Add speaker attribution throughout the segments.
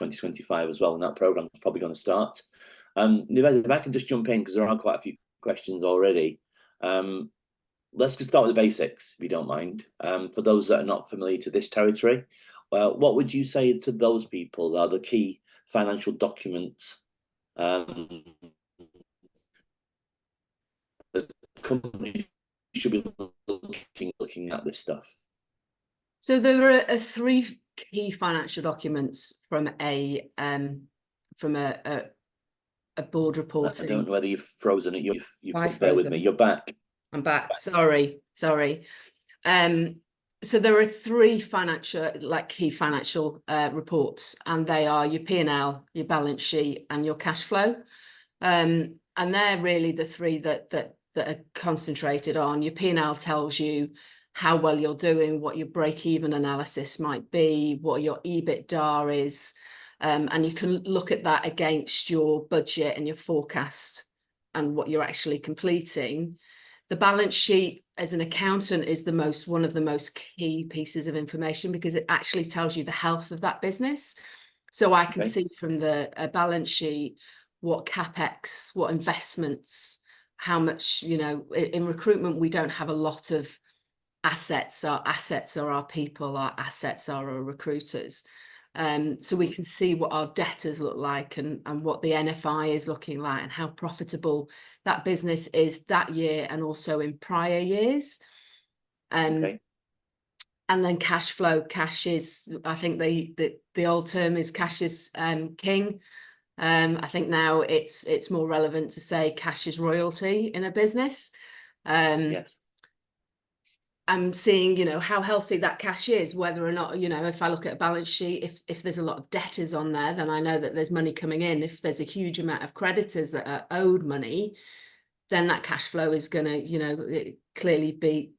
Speaker 1: 2025 as well, and that program is probably going to start. Nivedita, if I can just jump in, because there are quite a few questions already. Let's just start with the basics, if you don't mind. For those that are not familiar to this territory, well, what would you say to those people are the key financial documents the company should be looking at this stuff?
Speaker 2: So there are three key financial documents from a board reporting.
Speaker 1: I don't know whether you've frozen it. You've bear with me. You're back.
Speaker 2: I'm back. Sorry. So there are three key financial reports, and they are your P&L, your balance sheet, and your cash flow. And they're really the three that are concentrated on. Your P&L tells you how well you're doing, what your break-even analysis might be, what your EBITDA is, and you can look at that against your budget and your forecast and what you're actually completing. The balance sheet, as an accountant, is one of the most key pieces of information, because it actually tells you the health of that business. So I can see from the balance sheet what CapEx, what investments, how much, in recruitment, we don't have a lot of assets. Our assets are our people, our assets are our recruiters. So we can see what our debtors look like and what the NFI is looking like and how profitable that business is that year and also in prior years. And then cash flow. Cash is, I think the old term is cash is king. I think now it's more relevant to say cash is royalty in a business.
Speaker 1: Yes.
Speaker 2: I'm seeing, how healthy that cash is, whether or not, if I look at a balance sheet, if there's a lot of debtors on there, then I know that there's money coming in. If there's a huge amount of creditors that are owed money, then that cash flow is going to, clearly be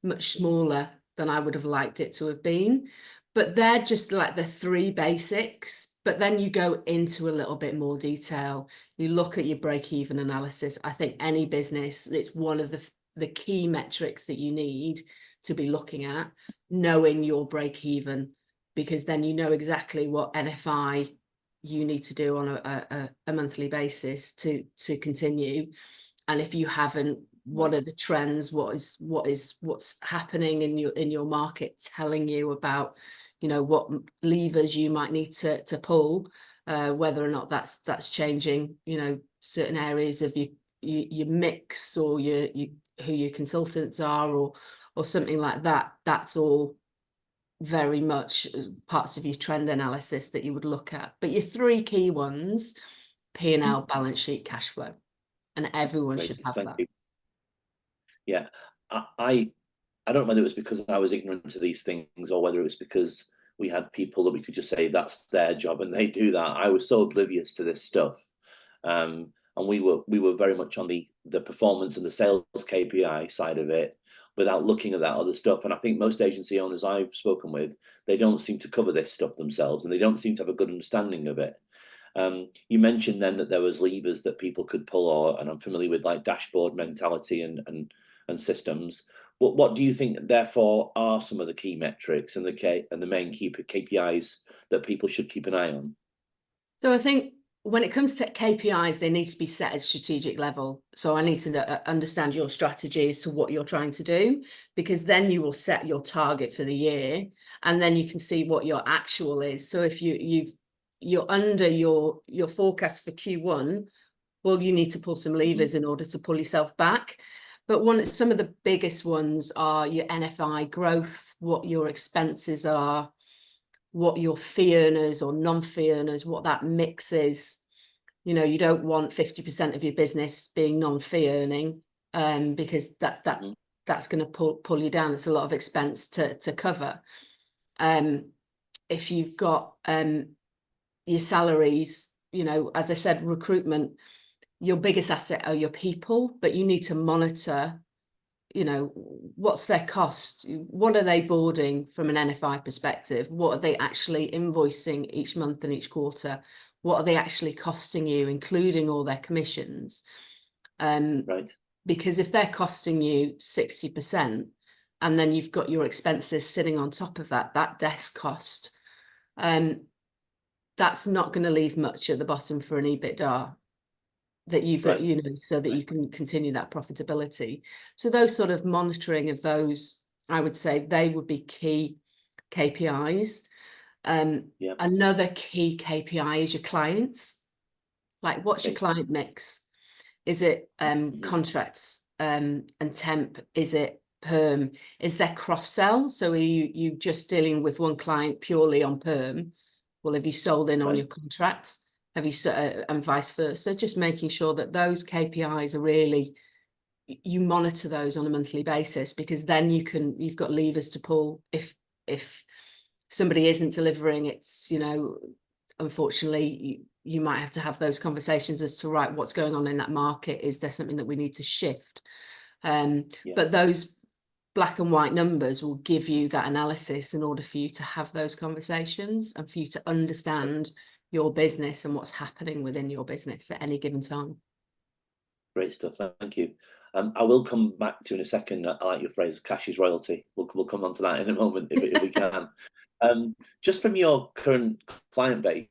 Speaker 2: much smaller than I would have liked it to have been. But they're just like the three basics. But then you go into a little bit more detail. You look at your break-even analysis. I think any business, it's one of the key metrics that you need to be looking at, knowing your break-even, because then you know exactly what NFI you need to do on a monthly basis to continue. And if you haven't, what are the trends? What's happening in your market, telling you about, what levers you might need to pull, whether or not that's changing, certain areas of your mix or who your consultants are or something like that. That's all very much parts of your trend analysis that you would look at. But your three key ones: P&L, balance sheet, cash flow, and everyone should have that.
Speaker 1: Yeah, I don't know whether it was because I was ignorant to these things or whether it was because we had people that we could just say that's their job and they do that. I was so oblivious to this stuff. And we were very much on the performance and the sales KPI side of it without looking at that other stuff. And I think most agency owners I've spoken with, they don't seem to cover this stuff themselves and they don't seem to have a good understanding of it. You mentioned then that there was levers that people could pull, and I'm familiar with like dashboard mentality and systems. What do you think, therefore, are some of the key metrics and the main key KPIs that people should keep an eye on?
Speaker 2: So I think when it comes to KPIs, they need to be set at strategic level. So I need to understand your strategy as to what you're trying to do, because then you will set your target for the year and then you can see what your actual is. So if you're under your forecast for Q1, well, you need to pull some levers in order to pull yourself back. But some of the biggest ones are your NFI growth, what your expenses are, what your fee earners or non-fee earners, what that mix is. You don't want 50% of your business being non-fee earning, because that's going to pull you down. It's a lot of expense to cover. If you've got your salaries, as I said, recruitment, your biggest asset are your people, but you need to monitor, what's their cost? What are they boarding from an NFI perspective? What are they actually invoicing each month and each quarter? What are they actually costing you, including all their commissions?
Speaker 1: Right.
Speaker 2: Because if they're costing you 60% and then you've got your expenses sitting on top of that desk cost, that's not going to leave much at the bottom for an EBITDA that you've
Speaker 1: Right.
Speaker 2: you know, so that you can continue that profitability. So those sort of monitoring of those, I would say they would be key KPIs.
Speaker 1: Yeah.
Speaker 2: Another key KPI is your clients. Like, what's your
Speaker 1: Okay.
Speaker 2: client mix? Is it
Speaker 1: Mhm.
Speaker 2: contracts and temp? Is it perm? Is there cross sell? So are you just dealing with one client purely on perm? Well, have you sold in on
Speaker 1: Right.
Speaker 2: your contracts? Have you and vice versa? Just making sure that those KPIs are really, you monitor those on a monthly basis, because then you've got levers to pull if somebody isn't delivering. It's, you know, unfortunately you might have to have those conversations as to, right, what's going on in that market? Is there something that we need to shift?
Speaker 1: Yeah.
Speaker 2: But those black and white numbers will give you that analysis in order for you to have those conversations and for you to understand your business and what's happening within your business at any given time.
Speaker 1: Great stuff. Thank you. I will come back to in a second. I like your phrase, cash is royalty. We'll come on to that in a moment if we can. Just from your current client base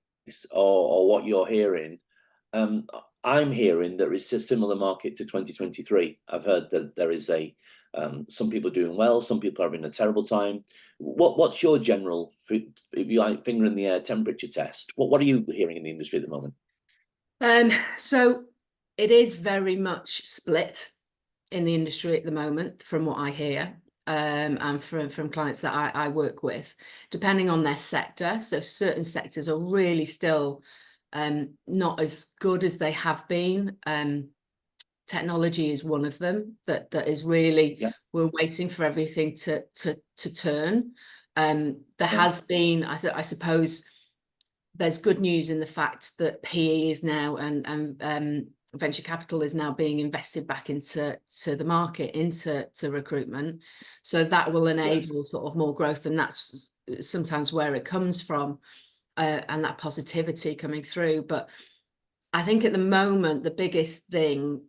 Speaker 1: or what you're hearing, um, I'm hearing that it's a similar market to 2023. I've heard that there is some people doing well, some people are having a terrible time. What's your general, if you like, finger in the air temperature test? What are you hearing in the industry at the moment?
Speaker 2: So it is very much split in the industry at the moment, from what I hear, and from clients that I work with, depending on their sector. So certain sectors are really still not as good as they have been. Technology is one of them that is really,
Speaker 1: Yeah.
Speaker 2: we're waiting for everything to turn. There
Speaker 1: Yeah.
Speaker 2: has been, I suppose, there's good news in the fact that PE is now and venture capital is now being invested back into the market, into recruitment. So that will enable sort of more growth, and that's sometimes where it comes from, and that positivity coming through. But I think at the moment, the biggest thing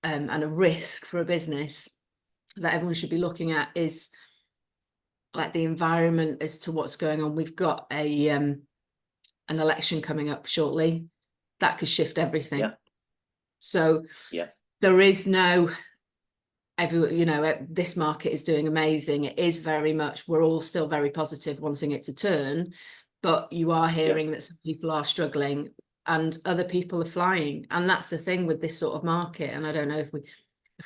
Speaker 2: and a risk for a business that everyone should be looking at is like the environment as to what's going on. We've got an election coming up shortly that could shift everything.
Speaker 1: Yeah.
Speaker 2: So
Speaker 1: Yeah.
Speaker 2: there is no this market is doing amazing. It is very much, we're all still very positive, wanting it to turn, but you are hearing that some people are struggling and other people are flying. And that's the thing with this sort of market. And I don't know if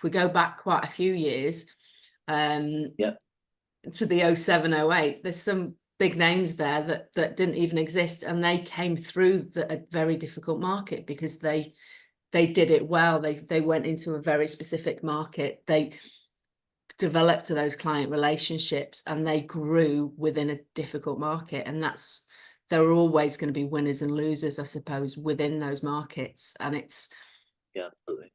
Speaker 2: we go back quite a few years, to the 07, 08, there's some big names there that didn't even exist, and they came through a very difficult market because they did it well. They went into a very specific market. They developed those client relationships and they grew within a difficult market. And there are always going to be winners and losers, I suppose, within those markets. And
Speaker 1: Absolutely.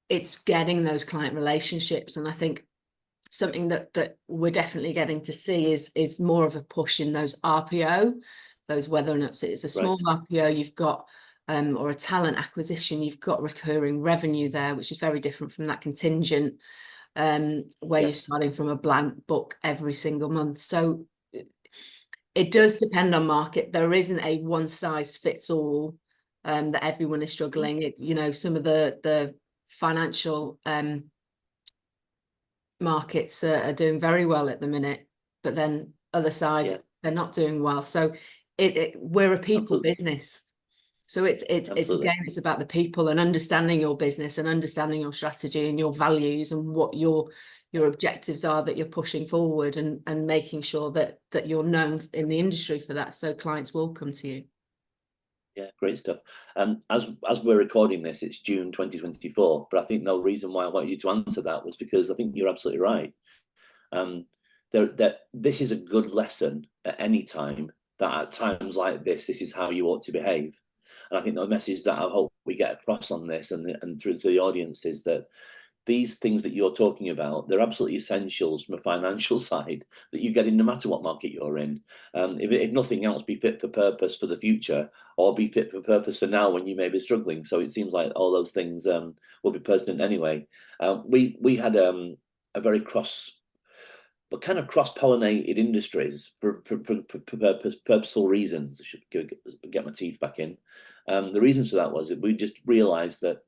Speaker 2: It's getting those client relationships. And I think something that we're definitely getting to see is more of a push in those RPO, those, whether or not it's a small RPO you've got, or a talent acquisition, you've got recurring revenue there, which is very different from that contingent, where you're starting from a blank book every single month. So it does depend on market. There isn't a one size fits all, that everyone is struggling. Some of the financial markets are doing very well at the minute, but then other side, they're not doing well. So we're a people business. So it's again, it's about the people and understanding your business and understanding your strategy and your values and what your objectives are that you're pushing forward, and making sure that you're known in the industry for that, so clients will come to you.
Speaker 1: Yeah, great stuff. As we're recording this, it's June 2024, but I think the reason why I wanted you to answer that was because I think you're absolutely right. That this is a good lesson at any time, that at times like this is how you ought to behave. And I think the message that I hope we get across on this and through to the audience is that these things that you're talking about, they're absolutely essentials from a financial side that you get in no matter what market you're in. If nothing else, be fit for purpose for the future, or be fit for purpose for now when you may be struggling. So it seems like all those things will be pertinent anyway. We had a very but kind of cross-pollinated industries for purposeful reasons. I should get my teeth back in. The reasons for that was that we just realised that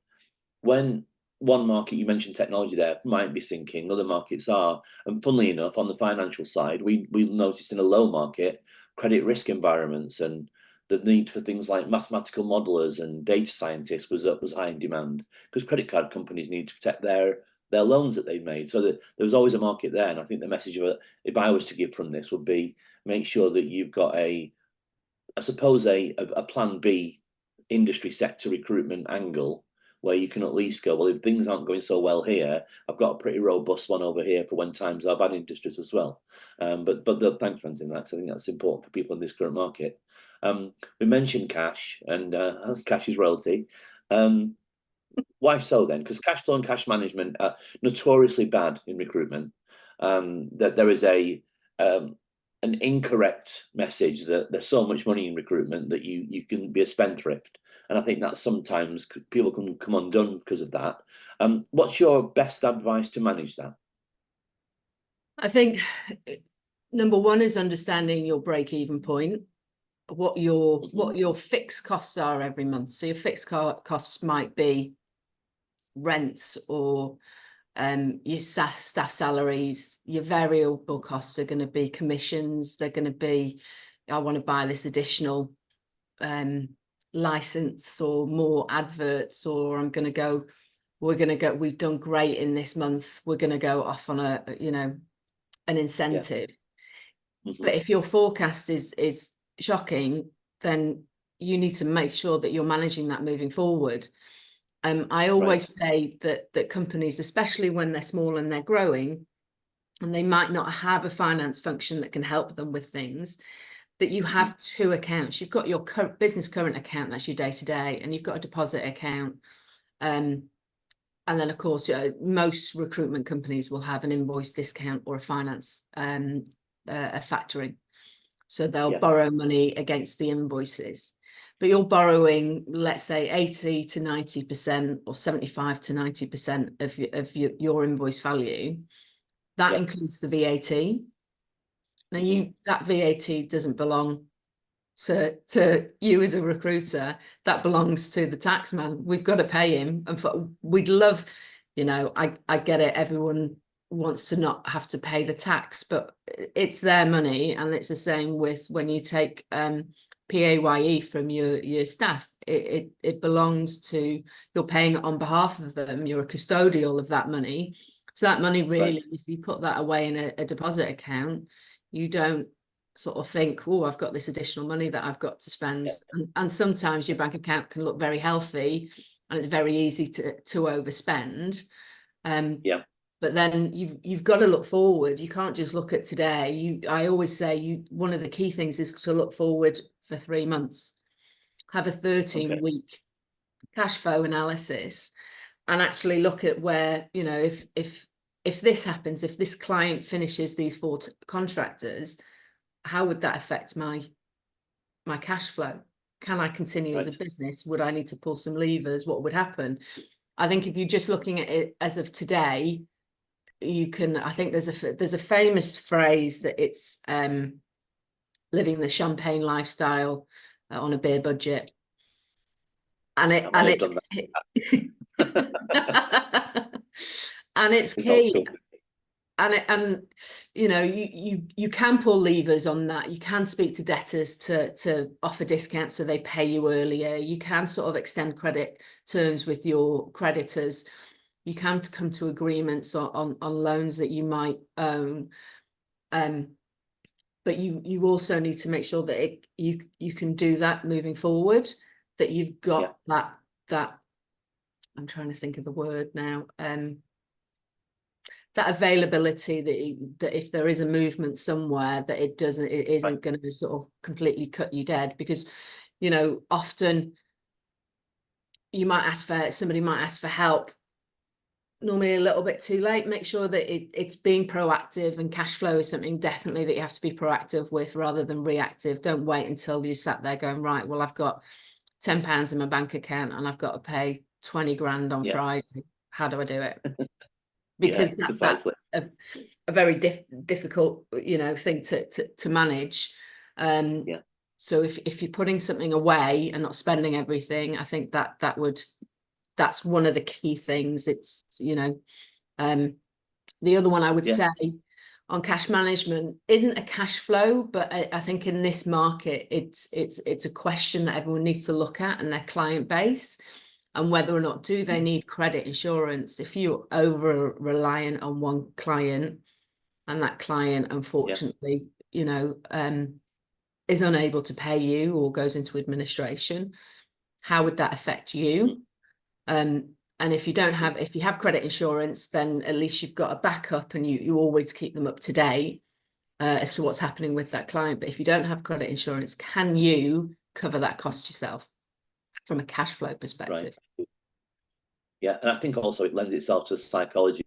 Speaker 1: when one market, you mentioned technology there, might be sinking, other markets are. And funnily enough, on the financial side, we noticed in a low market, credit risk environments and the need for things like mathematical modelers and data scientists was high in demand, because credit card companies need to protect their loans that they've made. So that there was always a market there. And I think the message of it, if I was to give from this, would be make sure that you've got I suppose a plan B industry sector recruitment angle, where you can at least go, well, if things aren't going so well here, I've got a pretty robust one over here for when times are bad industries as well. But thanks for answering that, because I think that's important for people in this current market. We mentioned cash, and cash is royalty. Why so then? Because cash flow and cash management are notoriously bad in recruitment. That there is an incorrect message that there's so much money in recruitment that you can be a spendthrift, and I think that sometimes people can come undone because of that. What's your best advice to manage that?
Speaker 2: I think number one is understanding your break-even point, what your fixed costs are every month. So your fixed costs might be rents or your staff salaries. Your variable costs are going to be commissions. They're going to be, I want to buy this additional license or more adverts, or I'm going to go, we've done great in this month, we're going to go off on an incentive.
Speaker 1: Yeah.
Speaker 2: But if your forecast is shocking, then you need to make sure that you're managing that moving forward. I always say that companies, especially when they're small and they're growing, and they might not have a finance function that can help them with things, that you have two accounts. You've got your business current account, that's your day-to-day, and you've got a deposit account. And then, of course, most recruitment companies will have an invoice discount or a finance, a factoring. So they'll borrow money against the invoices. But you're borrowing, let's say, 80 to 90% or 75 to 90% of your invoice value. That includes the VAT. Now, that VAT doesn't belong to you as a recruiter. That belongs to the taxman. We've got to pay him. And we'd love, I get it. Everyone wants to not have to pay the tax, but it's their money. And it's the same with when you take PAYE from your staff. It belongs to, you're paying it on behalf of them. You're a custodial of that money. So that money really, if you put that away in a deposit account, you don't sort of think, oh, I've got this additional money that I've got to spend. And sometimes your bank account can look very healthy and it's very easy to overspend. But then you've got to look forward. You can't just look at today. I always say one of the key things is to look forward for 3 months. Have a 13-week cash flow analysis and actually look at where, if this happens, if this client finishes these 4 contractors, how would that affect my cash flow? Can I continue as a business? Would I need to pull some levers? What would happen? I think if you're just looking at it as of today, you can, I think there's a famous phrase that it's living the champagne lifestyle on a beer budget. And it's key. And you can pull levers on that. You can speak to debtors to offer discounts so they pay you earlier. You can sort of extend credit terms with your creditors. You can come to agreements on loans that you might own. But you also need to make sure that you can do that moving forward, that you've got that I'm trying to think of the word now, that availability that if there is a movement somewhere, that it isn't going to sort of completely cut you dead. Because often somebody might ask for help, normally a little bit too late. Make sure that it's being proactive, and cash flow is something definitely that you have to be proactive with rather than reactive. Don't wait until you sat there going, right, well, I've got £10 in my bank account and I've got to pay 20 grand on Friday. How do I do it? because
Speaker 1: Yeah,
Speaker 2: that's
Speaker 1: precisely.
Speaker 2: a very difficult, thing to manage.
Speaker 1: Yeah,
Speaker 2: So if you're putting something away and not spending everything, I think that's one of the key things. It's, the other one I would
Speaker 1: yeah,
Speaker 2: say on cash management isn't a cash flow, but I think in this market, it's a question that everyone needs to look at, and their client base, and whether or not do they need credit insurance. If you're over reliant on one client, and that client,
Speaker 1: yeah,
Speaker 2: unfortunately, is unable to pay you or goes into administration, how would that affect you? And if you have credit insurance, then at least you've got a backup, and you always keep them up to date as to what's happening with that client. But if you don't have credit insurance, can you cover that cost yourself from a cash flow
Speaker 1: right.
Speaker 2: perspective?
Speaker 1: Yeah, and I think also it lends itself to psychology.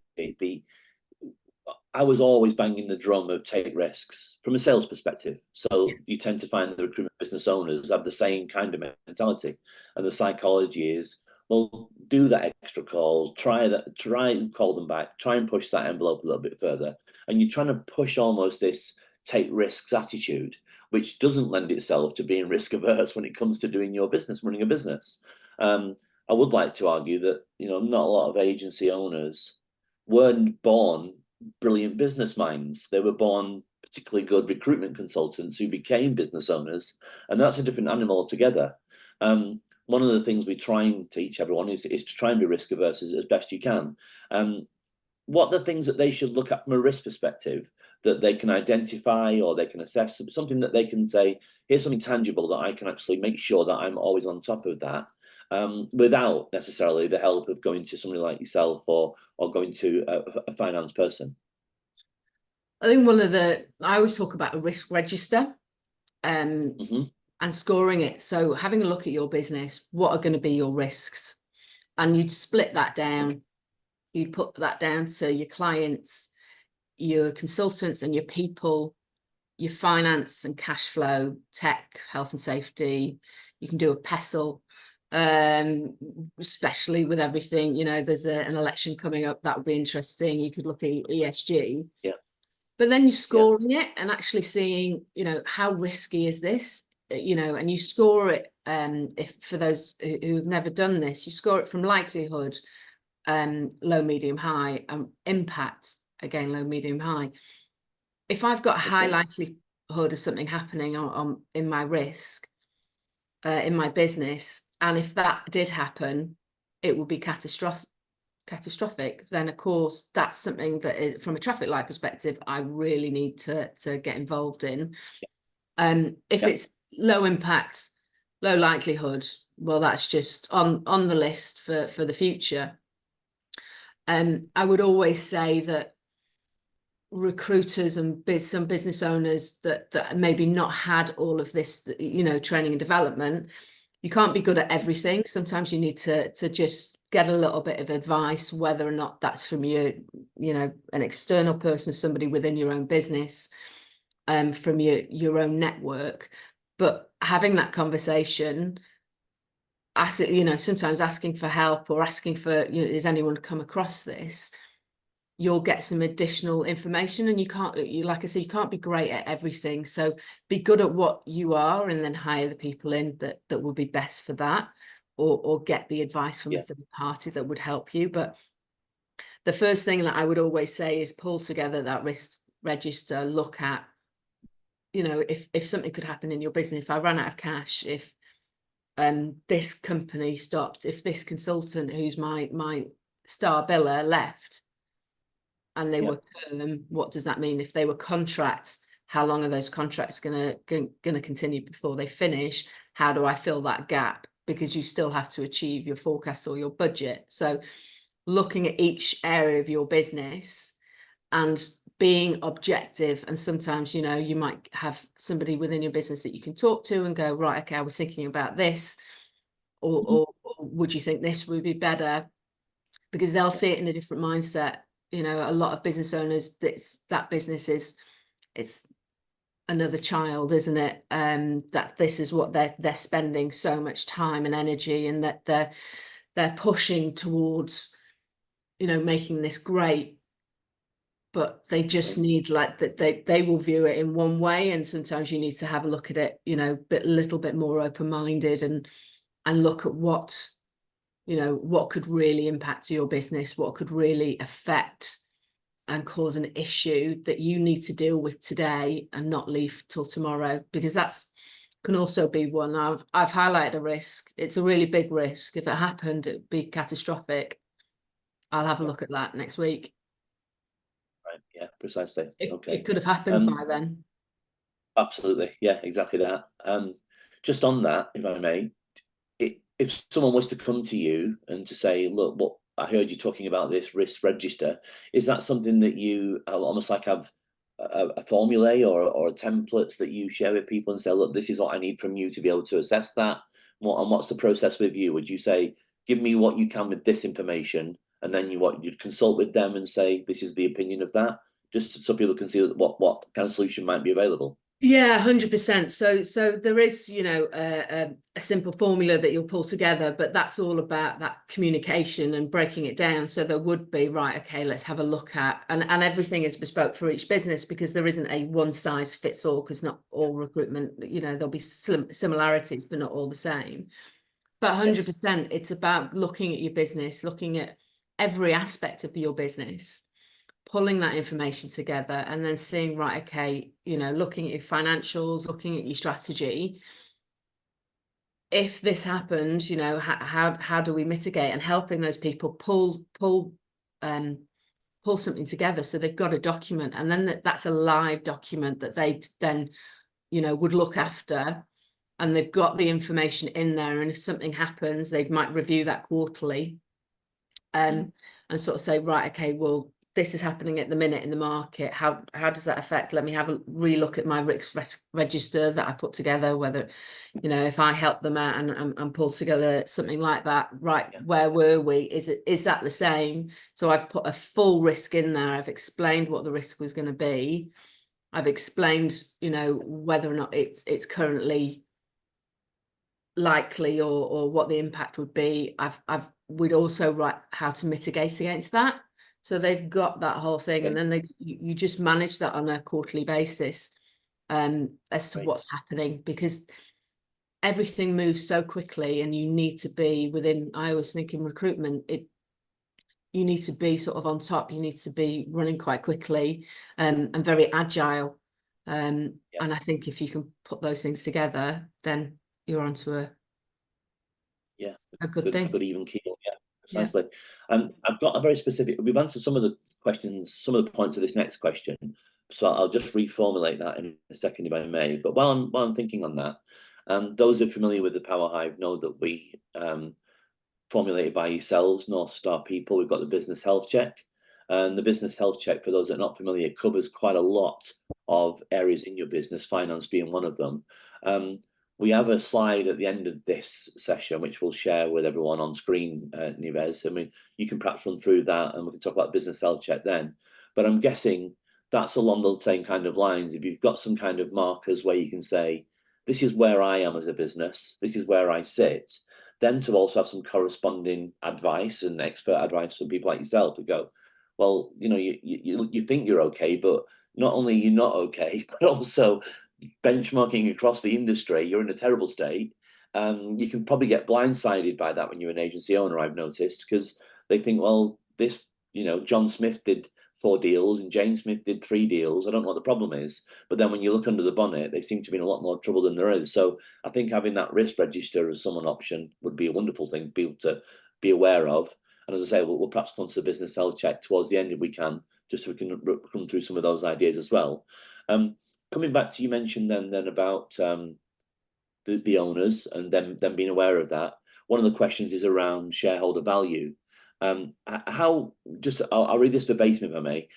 Speaker 1: I was always banging the drum of take risks from a sales perspective.
Speaker 2: Yeah.
Speaker 1: So you tend to find the recruitment business owners have the same kind of mentality. And the psychology is, well, do that extra call, try and call them back, try and push that envelope a little bit further. And you're trying to push almost this take risks attitude, which doesn't lend itself to being risk averse when it comes to doing your business, running a business. I would like to argue that, not a lot of agency owners weren't born brilliant business minds. They were born particularly good recruitment consultants who became business owners, and that's a different animal altogether. One of the things we try and teach everyone is to try and be risk averse as best you can. What are the things that they should look at from a risk perspective that they can identify or they can assess, something that they can say, here's something tangible that I can actually make sure that I'm always on top of that, without necessarily the help of going to somebody like yourself or going to a finance person.
Speaker 2: I think I always talk about a risk register,
Speaker 1: Mm-hmm.
Speaker 2: and scoring it. So having a look at your business, what are going to be your risks? And you'd split that down. You'd put that down to your clients, your consultants and your people, your finance and cash flow, tech, health and safety. You can do a PESTLE, especially with everything, there's an election coming up. That would be interesting. You could look at ESG.
Speaker 1: Yeah.
Speaker 2: But then you're
Speaker 1: Yeah.
Speaker 2: scoring it and actually seeing, how risky is this? And you score it, if for those who've never done this, you score it from likelihood, low, medium, high, impact, again, low, medium, high. If I've got a high likelihood of something happening in my risk, in my business, and if that did happen, it would be catastrophic, then of course that's something that is, from a traffic light perspective, I really need to get involved in. If it's low impact, low likelihood, well, that's just on the list for the future. I would always say that recruiters and some business owners that maybe not had all of this, training and development, you can't be good at everything. Sometimes you need to just get a little bit of advice, whether or not that's from an external person, somebody within your own business, from your own network. But having that conversation, sometimes asking for help or asking for, has anyone come across this? You'll get some additional information, and like I said, you can't be great at everything. So be good at what you are, and then hire the people in that will be best for that, or get the advice from a third party that would help you. But the first thing that I would always say is pull together that risk register, look at, if something could happen in your business, if I ran out of cash, if this company stopped, if this consultant who's my star biller left, and they were perm, what does that mean? If they were contracts, how long are those contracts gonna continue before they finish? How do I fill that gap? Because you still have to achieve your forecast or your budget. So looking at each area of your business and being objective, and sometimes, you might have somebody within your business that you can talk to and go, right, okay, I was thinking about this, or would you think this would be better? Because they'll see it in a different mindset. A lot of business owners, that business it's another child, isn't it? That this is what they're spending so much time and energy, and that they're pushing towards, making this great. but they just need like that they will view it in one way, and sometimes you need to have a look at it, you know, little bit more open-minded and look at what, you know, what could really impact your business, what could really affect and cause an issue that you need to deal with today and not leave till tomorrow, because that's can also be one. I've highlighted a risk. It's a really big risk. If it happened, it'd be catastrophic. I'll have a look at that next week.
Speaker 1: Right. Yeah, precisely. Okay.
Speaker 2: It could have happened by then.
Speaker 1: Absolutely. Yeah, exactly that. Just on that, if I may, if someone was to come to you and to say, look, what I heard you talking about this risk register, is that something that you almost like have a formulae or templates that you share with people and say, look, this is what I need from you to be able to assess that? And what's the process with you? Would you say, give me what you can with this information, and then you'd consult with them and say, this is the opinion of that, just so people can see what kind of solution might be available?
Speaker 2: Yeah, 100%. So there is, you know, a simple formula that you'll pull together, but that's all about that communication and breaking it down. So there would be, right, okay, let's have a look at, and everything is bespoke for each business, because there isn't a one size fits all, because not all recruitment, you know, there'll be similarities, but not all the same. But 100%, it's about looking at your business, looking at every aspect of your business, pulling that information together, and then seeing, right, okay, you know, looking at your financials, looking at your strategy. If this happens, you know, how do we mitigate, and helping those people pull something together so they've got a document, and then that's a live document that they then, you know, would look after, and they've got the information in there, and if something happens, they might review that quarterly, and sort of say, right, okay, well, this is happening at the minute in the market. How does that affect? Let me have a relook at my risk register that I put together, whether, you know, if I help them out and pull together something like that, right, where were we? Is that the same? So I've put a full risk in there. I've explained what the risk was going to be. I've explained, you know, whether or not it's currently likely, or what the impact would be. We'd also write how to mitigate against that. So they've got that whole thing, and then you just manage that on a quarterly basis, as to what's happening, because everything moves so quickly, and you need to be within. I always think in recruitment, you need to be sort of on top. You need to be running quite quickly, and very agile. And I think if you can put those things together, then you're onto a good thing.
Speaker 1: Good even keel. Yeah, precisely. I've got a very specific. We've answered some of the questions, some of the points of this next question, so I'll just reformulate that in a second, if I may. But while I'm thinking on that, those who are familiar with the Power Hive know that we formulated by yourselves, North Star people. We've got the business health check, and the business health check, for those that are not familiar, it covers quite a lot of areas in your business, finance being one of them. We have a slide at the end of this session, which we'll share with everyone on screen, Nives. I mean, you can perhaps run through that, and we can talk about business health check then. But I'm guessing that's along the same kind of lines. If you've got some kind of markers where you can say, this is where I am as a business, this is where I sit, then to also have some corresponding advice and expert advice from people like yourself who go, well, you know, you think you're okay, but not only you're not okay, but also benchmarking across the industry, you're in a terrible state. You can probably get blindsided by that when you're an agency owner, I've noticed, because they think, well, this, you know, John Smith did 4 deals and Jane Smith did 3 deals. I don't know what the problem is. But then when you look under the bonnet, they seem to be in a lot more trouble than there is. So I think having that risk register as an option would be a wonderful thing for people to be aware of. And as I say, we'll perhaps come to the business health check towards the end if we can, just so we can come through some of those ideas as well. Coming back to, you mentioned then about the owners and them being aware of that. One of the questions is around shareholder value. I'll read this verbatim if I may.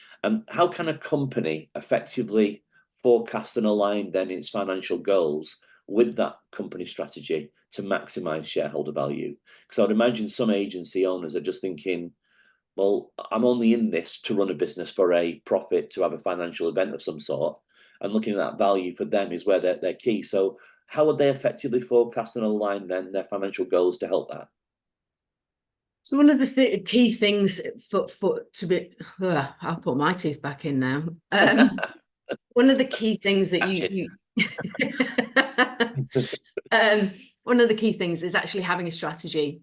Speaker 1: How can a company effectively forecast and align then its financial goals with that company strategy to maximize shareholder value? Because I would imagine some agency owners are just thinking, well, I'm only in this to run a business for a profit, to have a financial event of some sort, and looking at that value for them is where they're key. So how would they effectively forecast and align then their financial goals to help that?
Speaker 2: So one of the key things for to be, I'll put my teeth back in now. One of the key things that you one of the key things is actually having a strategy.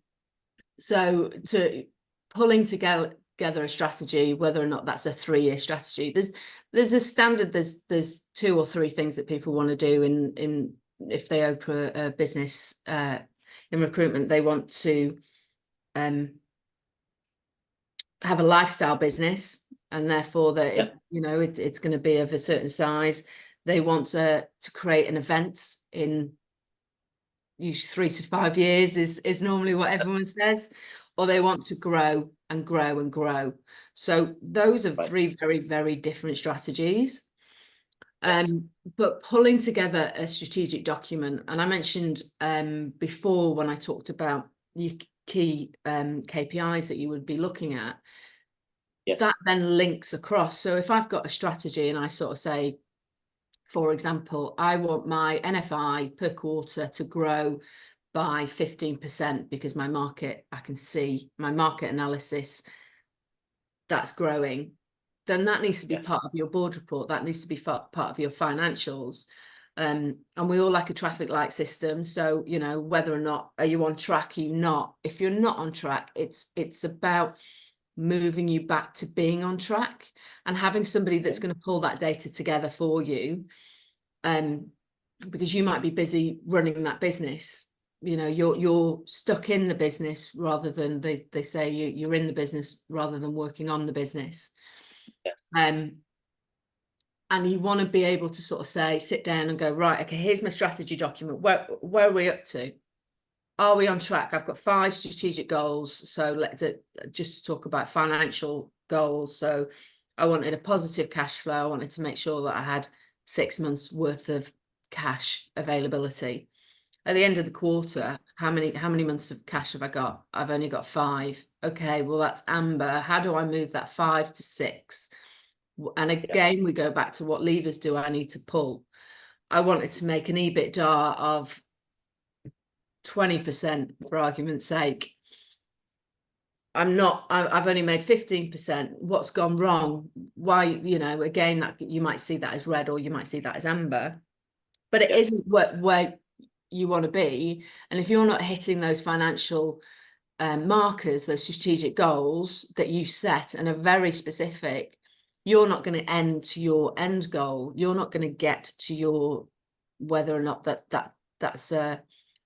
Speaker 2: So to pulling together a strategy, whether or not that's a 3-year strategy, there's a standard, there's 2 or 3 things that people want to do in if they open a business in recruitment. They want to have a lifestyle business, and therefore that it's going to be of a certain size. They want to create an event in usually 3 to 5 years is normally what everyone says, or they want to grow and grow and grow. So those are 3 very, very different strategies. But pulling together a strategic document, and I mentioned before when I talked about your key KPIs that you would be looking at, that then links across. So if I've got a strategy and I sort of say, for example, I want my NFI per quarter to grow by 15% because my market, I can see my market analysis, that's growing, then that needs to be part of your board report. That needs to be part of your financials. And we all like a traffic light system. So, whether or not, are you on track, are you not? If you're not on track, it's about moving you back to being on track and having somebody that's going to pull that data together for you. Because you might be busy running that business, you're stuck in the business rather than they say you're in the business rather than working on the business. And you want to be able to sort of sit down and go, right, okay, here's my strategy document. Where are we up to? Are we on track? I've got 5 strategic goals. So let's just talk about financial goals. So I wanted a positive cash flow. I wanted to make sure that I had 6 months worth of cash availability. At the end of the quarter, how many months of cash have I got? I've only got 5. Okay, well, that's amber. How do I move that 5 to 6? And again, we go back to what levers do I need to pull? I wanted to make an EBITDA of 20%, for argument's sake. I've only made 15%. What's gone wrong? Why, again, that you might see that as red or you might see that as amber, but it isn't where you want to be. And if you're not hitting those financial markers, those strategic goals that you set and are very specific, you're not going to end to your end goal. You're not going to get to your, whether or not that's an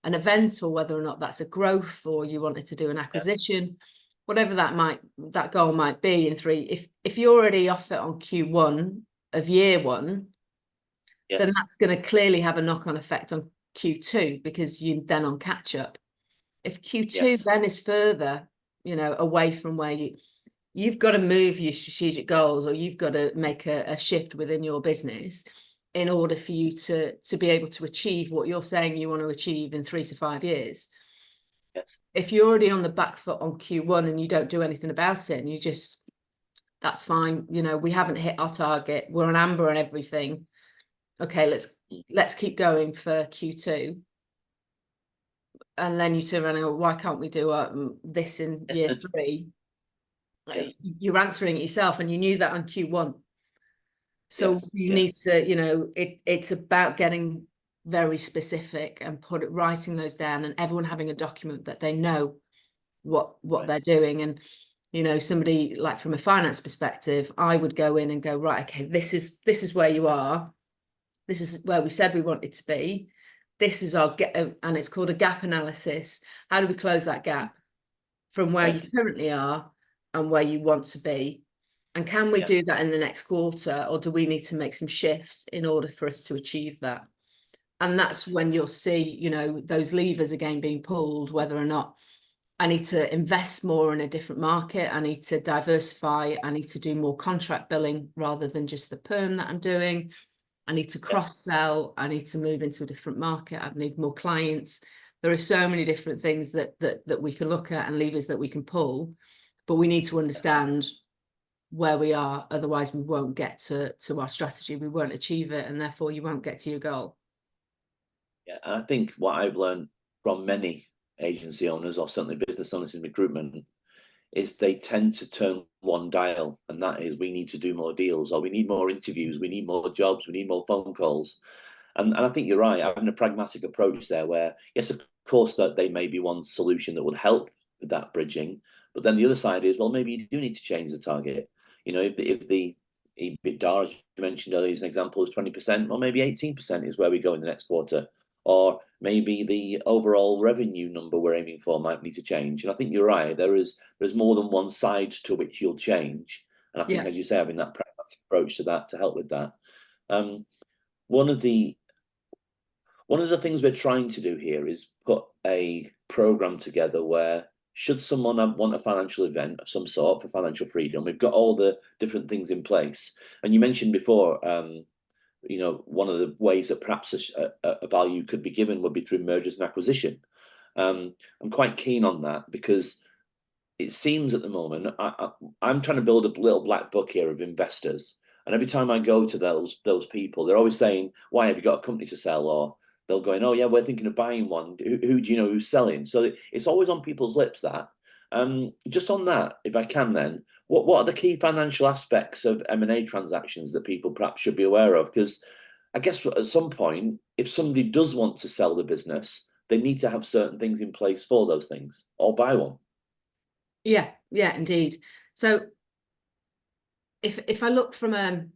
Speaker 2: event, or whether or not that's a growth, or you wanted to do an acquisition, whatever that goal might be in 3. If you're already off it on Q1 of year 1, then that's going to clearly have a knock-on effect on Q2 because you're then on catch up. If Q2 then is further, away from where you've got to move your strategic goals, or you've got to make a shift within your business in order for you to be able to achieve what you're saying you want to achieve in 3 to 5 years. If you're already on the back foot on Q1 and you don't do anything about it, and you just, that's fine. We haven't hit our target. We're on amber and everything. Okay, let's keep going for Q2. And then you turn around and go, why can't we do this in year 3? You're answering it yourself, and you knew that on Q1. So you need to, it's about getting very specific and writing those down, and everyone having a document that they know what they're doing. And, somebody like from a finance perspective, I would go in and go, right, okay, this is where you are. This is where we said we wanted to be. This is our and it's called a gap analysis. How do we close that gap from where you currently are and where you want to be? And can we do that in the next quarter, or do we need to make some shifts in order for us to achieve that? And that's when you'll see, those levers again being pulled, whether or not I need to invest more in a different market, I need to diversify, I need to do more contract billing rather than just the perm that I'm doing. I need to cross-sell, I need to move into a different market, I need more clients. There are so many different things that we can look at and levers that we can pull, but we need to understand where we are. Otherwise, we won't get to our strategy, we won't achieve it, and therefore you won't get to your goal.
Speaker 1: Yeah, and I think what I've learned from many agency owners, or certainly business owners in recruitment, is they tend to turn one dial, and that is we need to do more deals, or we need more interviews, we need more jobs, we need more phone calls. And I think you're right, having a pragmatic approach there where, yes, of course, that they may be one solution that would help with that bridging. But then the other side is, well, maybe you do need to change the target. You know, if the EBITDA, as you mentioned earlier, as an example, is 20%, or maybe 18% is where we go in the next quarter. Or maybe the overall revenue number we're aiming for might need to change. And I think you're right. There's more than one side to which you'll change. And I think,
Speaker 2: Yeah.
Speaker 1: as you say, having that pragmatic approach to that to help with that. One of the things we're trying to do here is put a program together where, should someone want a financial event of some sort for financial freedom, we've got all the different things in place. And you mentioned before, you know, one of the ways that perhaps a value could be given would be through mergers and acquisition. I'm quite keen on that because it seems at the moment I'm trying to build a little black book here of investors, and every time I go to those people, they're always saying, "Why have you got a company to sell?" Or they'll go, "Oh yeah, we're thinking of buying one. Who do you know who's selling?" So it's always on people's lips that. Just on that, if I can, then what are the key financial aspects of M&A transactions that people perhaps should be aware of? Because I guess at some point, if somebody does want to sell the business, they need to have certain things in place for those things, or buy one.
Speaker 2: Yeah, yeah, indeed. So if I look from a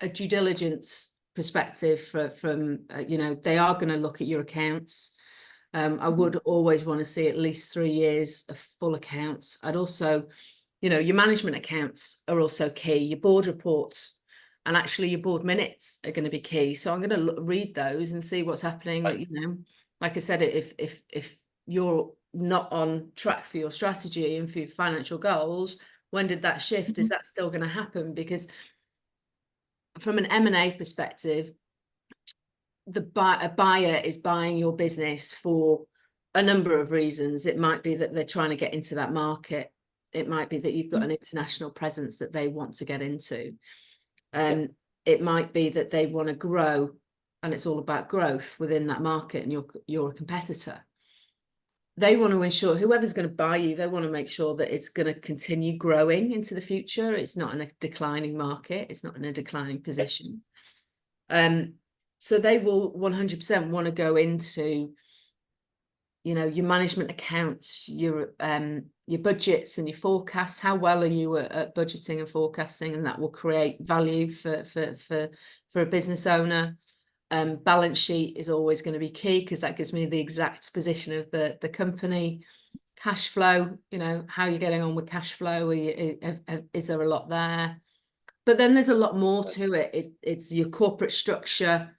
Speaker 2: due diligence perspective from you know, they are going to look at your accounts. I would always want to see at least 3 years of full accounts. I'd also, you know, your management accounts are also key. Your board reports and actually your board minutes are going to be key. So I'm going to read those and see what's happening.
Speaker 1: Right.
Speaker 2: You know, like I said, if you're not on track for your strategy and for your financial goals, when did that shift? Is that still going to happen? Because from an M&A perspective, a buyer is buying your business for a number of reasons. It might be that they're trying to get into that market. It might be that you've got an international presence that they want to get into. It might be that they want to grow, and it's all about growth within that market, and you're a competitor. They want to ensure, whoever's going to buy you, they want to make sure that it's going to continue growing into the future. It's not in a declining market. It's not in a declining position. So they will 100% want to go into, you know, your management accounts, your budgets and your forecasts. How well are you at budgeting and forecasting? And that will create value for a business owner. Balance sheet is always going to be key because that gives me the exact position of the company. Cash flow, you know, how you're getting on with cash flow. Is there a lot there? But then there's a lot more to it. It's your corporate structure,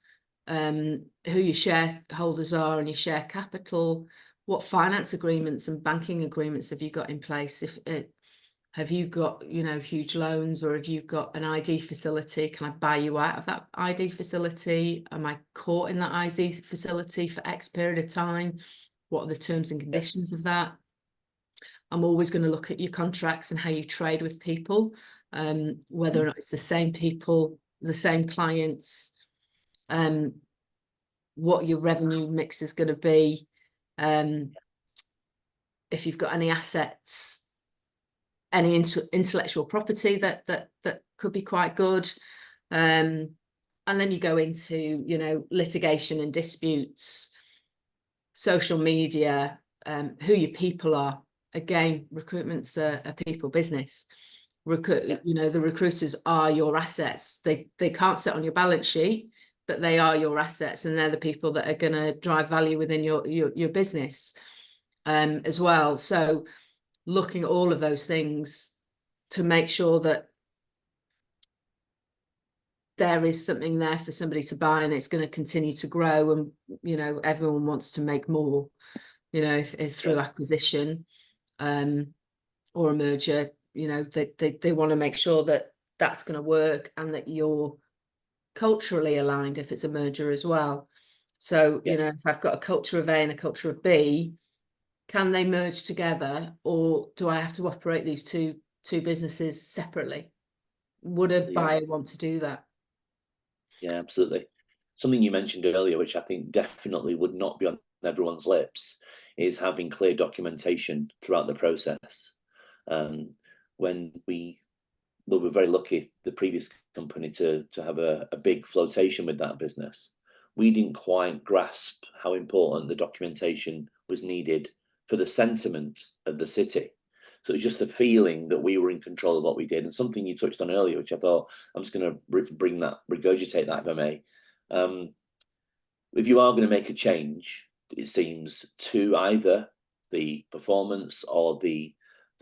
Speaker 2: who your shareholders are and your share capital. What finance agreements and banking agreements have you got in place? Have you got, you know, huge loans, or have you got an ID facility? Can I buy you out of that ID facility? Am I caught in that ID facility for X period of time? What are the terms and conditions of that? I'm always going to look at your contracts and how you trade with people, whether or not it's the same people, the same clients, what your revenue mix is going to be, if you've got any assets, any intellectual property that could be quite good, and then you go into, you know, litigation and disputes, social media, who your people are. Again, recruitment's a people business. You know, the recruiters are your assets. They can't sit on your balance sheet, but they are your assets, and they're the people that are going to drive value within your business, as well. So looking at all of those things to make sure that there is something there for somebody to buy, and it's going to continue to grow, and, you know, everyone wants to make more, you know, if through acquisition, or a merger, you know, they want to make sure that that's going to work and that you're culturally aligned if it's a merger as well. So, you know, if I've got a culture of A and a culture of B, can they merge together, or do I have to operate these two businesses separately? Would a buyer want to do that?
Speaker 1: Yeah, absolutely. Something you mentioned earlier, which I think definitely would not be on everyone's lips, is having clear documentation throughout the process. When we were very lucky, the previous company, to have a big flotation with that business, we didn't quite grasp how important the documentation was needed for the sentiment of the city. So it was just a feeling that we were in control of what we did. And something you touched on earlier, which I thought, I'm just going to regurgitate that, if I may. If you are going to make a change, it seems, to either the performance or the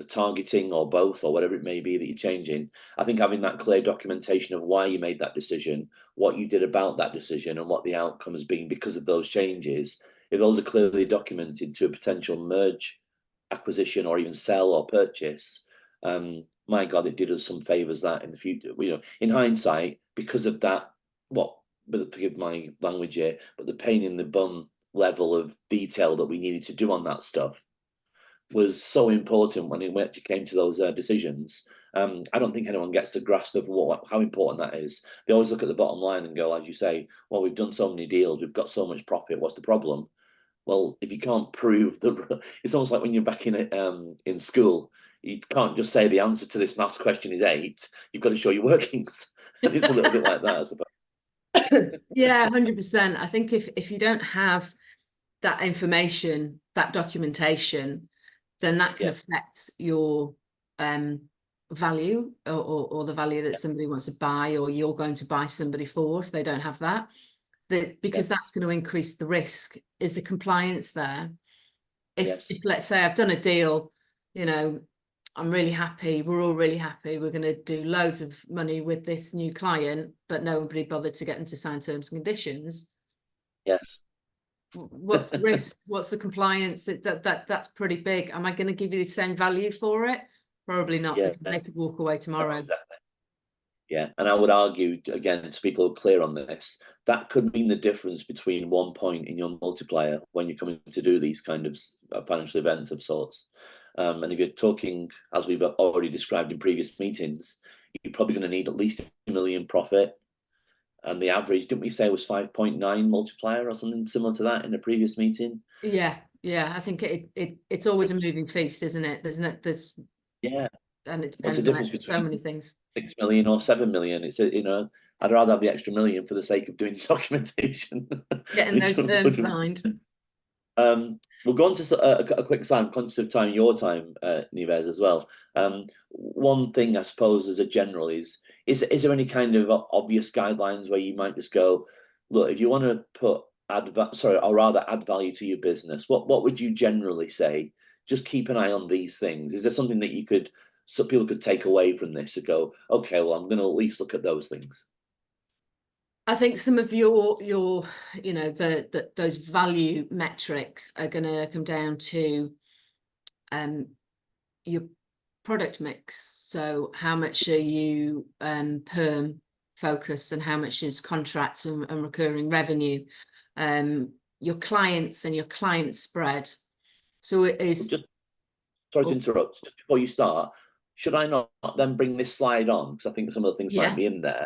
Speaker 1: targeting, or both, or whatever it may be that you're changing, I think having that clear documentation of why you made that decision, what you did about that decision, and what the outcome has been because of those changes, if those are clearly documented to a potential merge, acquisition, or even sell or purchase, my God, it did us some favors that in the future, in hindsight, because of that, but forgive my language here, but the pain in the bum level of detail that we needed to do on that stuff was so important when it actually came to those decisions. I don't think anyone gets the grasp of how important that is. They always look at the bottom line and go, as you say, well, we've done so many deals, we've got so much profit, what's the problem? Well, if you can't prove that, it's almost like when you're back in school, you can't just say the answer to this maths question is 8. You've got to show your workings. And it's a little bit like that, I suppose.
Speaker 2: Yeah, 100%. I think if you don't have that information, that documentation, then that can affect your value, or the value that somebody wants to buy, or you're going to buy somebody for, if they don't have that. Because that's going to increase the risk. Is the compliance there? If let's say I've done a deal, I'm really happy, we're all really happy, we're going to do loads of money with this new client, but nobody bothered to get them to sign terms and conditions.
Speaker 1: Yes.
Speaker 2: What's the risk? What's the compliance? That's pretty big. Am I going to give you the same value for it? Probably not, because they could walk away tomorrow.
Speaker 1: Exactly. Yeah, and I would argue, again, so people are clear on this, that could mean the difference between 1 point in your multiplier when you're coming to do these kind of financial events of sorts. And if you're talking, as we've already described in previous meetings, you're probably going to need at least $1 million profit. And the average, didn't we say, was 5.9 multiplier or something similar to that in the previous meeting?
Speaker 2: Yeah. I think it's always a moving feast, isn't it? And it depends on so many things.
Speaker 1: 6 million or 7 million. It's I'd rather have the extra million for the sake of doing documentation.
Speaker 2: Getting those terms signed.
Speaker 1: We'll go on to a quick sign, conscious of time, your time, Nives, as well. One thing, I suppose, as a general is there any kind of obvious guidelines where you might just go, look, if you want to add value to your business, what would you generally say? Just keep an eye on these things. Is there something that some people could take away from this and go, okay, well, I'm going to at least look at those things?
Speaker 2: I think some of your those value metrics are going to come down to your product mix. So how much are you perm focused, and how much is contracts and recurring revenue? Your clients and your client spread. So it is.
Speaker 1: Sorry to interrupt. Just before you start, should I not then bring this slide on? Because I think some of the things might be in there.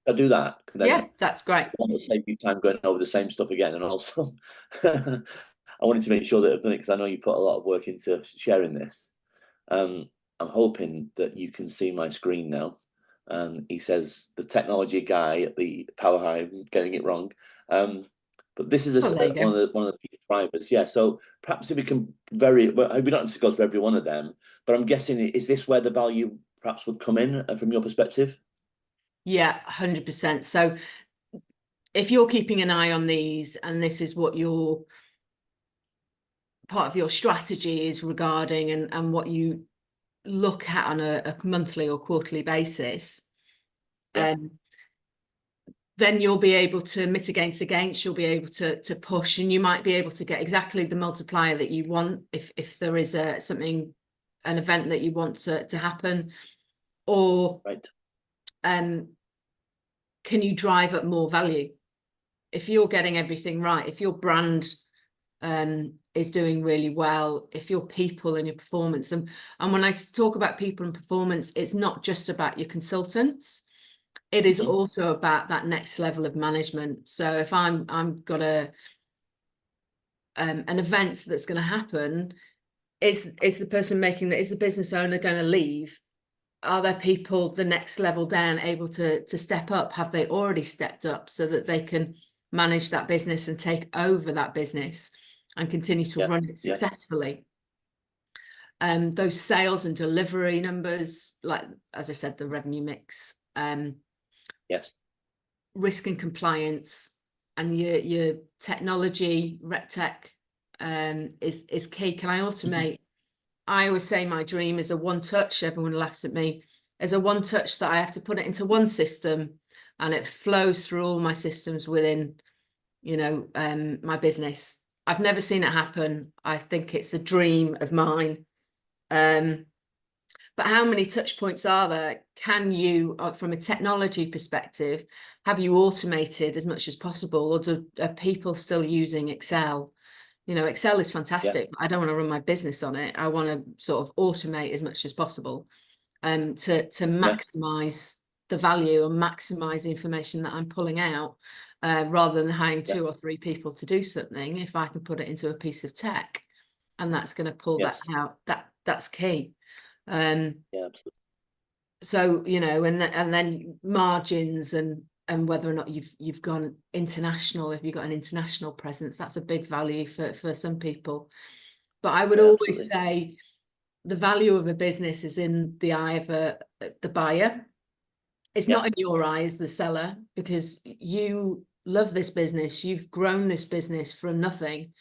Speaker 1: I'll do that.
Speaker 2: That's great.
Speaker 1: I want to save you time going over the same stuff again. And also, I wanted to make sure that I've done it, because I know you put a lot of work into sharing this. I'm hoping that you can see my screen now. He says the technology guy at the Power Hive, getting it wrong. But this is one of the key drivers. Yeah. So perhaps if we can we don't have to go through every one of them, but I'm guessing, is this where the value perhaps would come in from your perspective?
Speaker 2: Yeah, 100%. So if you're keeping an eye on these, and this is what your part of your strategy is regarding, and what you look at on a monthly or quarterly basis, then you'll be able to mitigate against, you'll be able to push, and you might be able to get exactly the multiplier that you want if there is an event that you want to happen, or can you drive up more value? If you're getting everything right, if your brand is doing really well, if your people and your performance, and when I talk about people and performance, it's not just about your consultants, it is also about that next level of management. So if I'm got a an event that's going to happen, is the person making that, is the business owner going to leave? Are there people the next level down able to step up? Have they already stepped up so that they can manage that business and take over that business and continue to run it successfully? Those sales and delivery numbers, like, as I said, the revenue mix,
Speaker 1: Yes.
Speaker 2: risk and compliance, and your technology, RegTech, is key. Can I automate? I always say my dream is a one touch. Everyone laughs at me. As a one touch that I have to put it into one system and it flows through all my systems within, you know, my business. I've never seen it happen. I think it's a dream of mine. But how many touch points are there? Can you, from a technology perspective, have you automated as much as possible, or are people still using Excel? You know, Excel is fantastic. I don't want to run my business on it. I want to sort of automate as much as possible, to maximize the value and maximize the information that I'm pulling out, rather than hiring 2 or 3 people to do something. If I can put it into a piece of tech, and that's going to pull that out, that's key.
Speaker 1: Absolutely.
Speaker 2: So, you know, and then margins and whether or not you've gone international, if you've got an international presence, that's a big value for some people. But I would always say the value of a business is in the eye of the buyer. It's not in your eye as the seller, because you love this business. You've grown this business from nothing.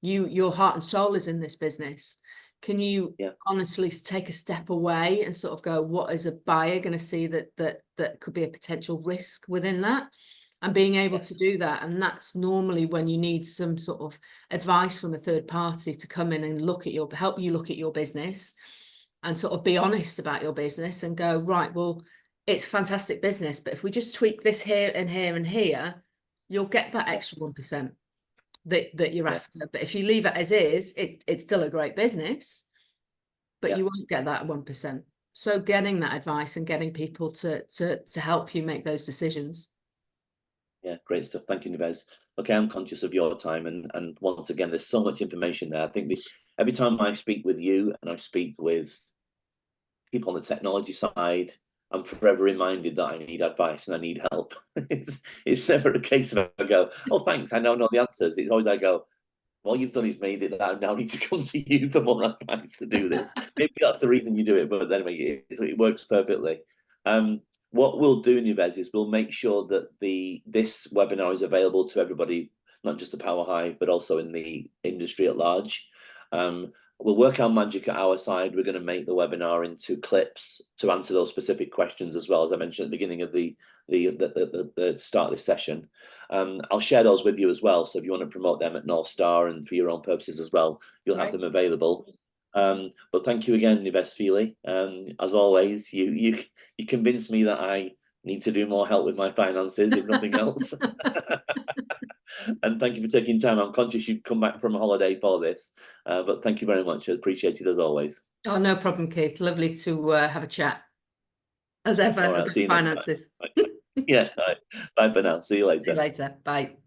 Speaker 2: Your heart and soul is in this business. Can you honestly take a step away and sort of go, what is a buyer going to see that could be a potential risk within that? And being able to do that. And that's normally when you need some sort of advice from a third party to come in and help you look at your business and sort of be honest about your business and go, right, well, it's fantastic business, but if we just tweak this here and here and here, you'll get that extra 1%. That you're after. But if you leave it as is, it's still a great business, but you won't get that 1%. So getting that advice and getting people to help you make those decisions.
Speaker 1: Yeah, great stuff. Thank you, Nives. Okay, I'm conscious of your time, and once again, there's so much information there. I think every time I speak with you and I speak with people on the technology side, I'm forever reminded that I need advice and I need help. It's never a case of I go, oh, thanks, I now know the answers. It's always I go, all you've done is made it that I now need to come to you for more advice to do this. Maybe that's the reason you do it, but anyway, it works perfectly. What we'll do, Nives, is we'll make sure that this webinar is available to everybody, not just the Power Hive, but also in the industry at large. We'll work our magic at our side. We're going to make the webinar into clips to answer those specific questions, as well as I mentioned at the beginning of the start of this session. I'll share those with you as well. So if you want to promote them at North Star and for your own purposes as well, you'll have them available. But thank you again, Nives Feely. As always, you convinced me that I need to do more help with my finances, if nothing else. And thank you for taking time. I'm conscious you've come back from a holiday for this, but thank you very much. I appreciate it as always.
Speaker 2: Oh, no problem, Keith. Lovely to have a chat. As ever,
Speaker 1: all right, see you
Speaker 2: finances.
Speaker 1: next time. Yeah, all right. Bye for now. See you later.
Speaker 2: See you later. Bye.